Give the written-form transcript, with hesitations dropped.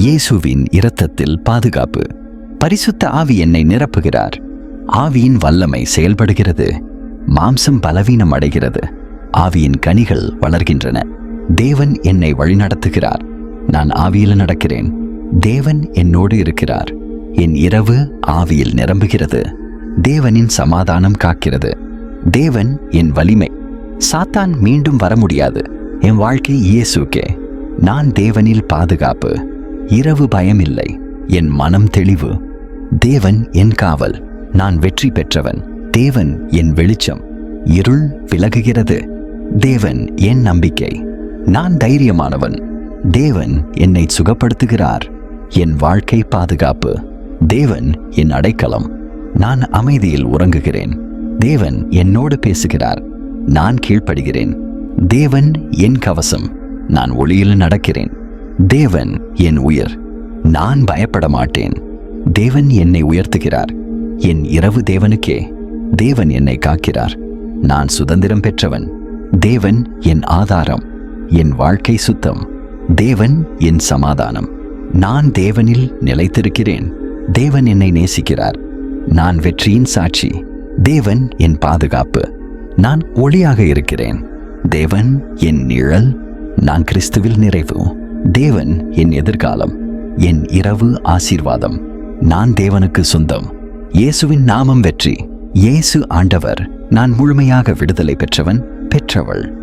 இயேசுவின் இரத்தத்தில் பாதுகாப்பு. பரிசுத்த ஆவி என்னை நிரப்புகிறார். ஆவியின் வல்லமை செயல்படுகிறது. மாம்சம் பலவீனம் அடைகிறது. ஆவியின் கனிகள் வளர்கின்றன. தேவன் என்னை வழிநடத்துகிறார். நான் ஆவியில் நடக்கிறேன். தேவன் என்னோடு இருக்கிறார். என் இரவு ஆவியில் நிரம்புகிறது. தேவனின் சமாதானம் காக்கிறது. தேவன் என் வலிமை. சாத்தான் மீண்டும் வர முடியாது. என் வாழ்க்கை இயேசுக்கே. நான் தேவனில் பாதுகாப்பு. இரவு பயமில்லை. என் மனம் தெளிவு. தேவன் என் காவல். நான் வெற்றி பெற்றவன். தேவன் என் வெளிச்சம். இருள் விலகுகிறது. தேவன் என் நம்பிக்கை. நான் தைரியமானவன். தேவன் என்னை சுகப்படுத்துகிறார். என் வாழ்க்கை பாதுகாப்பு. தேவன் என் அடைக்கலம். நான் அமைதியில் உறங்குகிறேன். தேவன் என்னோடு பேசுகிறார். நான் கீழ்ப்படுகிறேன். தேவன் என் கவசம். நான் ஒளியில் நடக்கிறேன். தேவன் என் உயிர். நான் பயப்பட மாட்டேன். தேவன் என்னை உயர்த்துகிறார். என் இரவு தேவனுக்கே. தேவன் என்னை காக்கிறார். நான் சுதந்திரம் பெற்றவன். தேவன் என் ஆதாரம். என் வாழ்க்கை சுத்தம். தேவன் என் சமாதானம். நான் தேவனில் நிலைத்திருக்கிறேன். தேவன் என்னை நேசிக்கிறார். நான் வெற்றியின் சாட்சி. தேவன் என் பாதுகாப்பு. நான் ஒளியாக இருக்கிறேன். தேவன் என் நிழல். நான் கிறிஸ்துவில் நிறைவு. தேவன் என் எதிர்காலம். என் இரவு ஆசீர்வாதம். நான் தேவனுக்கு சொந்தம். இயேசுவின் நாமம் வெற்றி. இயேசு ஆண்டவர். நான் முழுமையாக விடுதலை பெற்றவன், பெற்றவள்.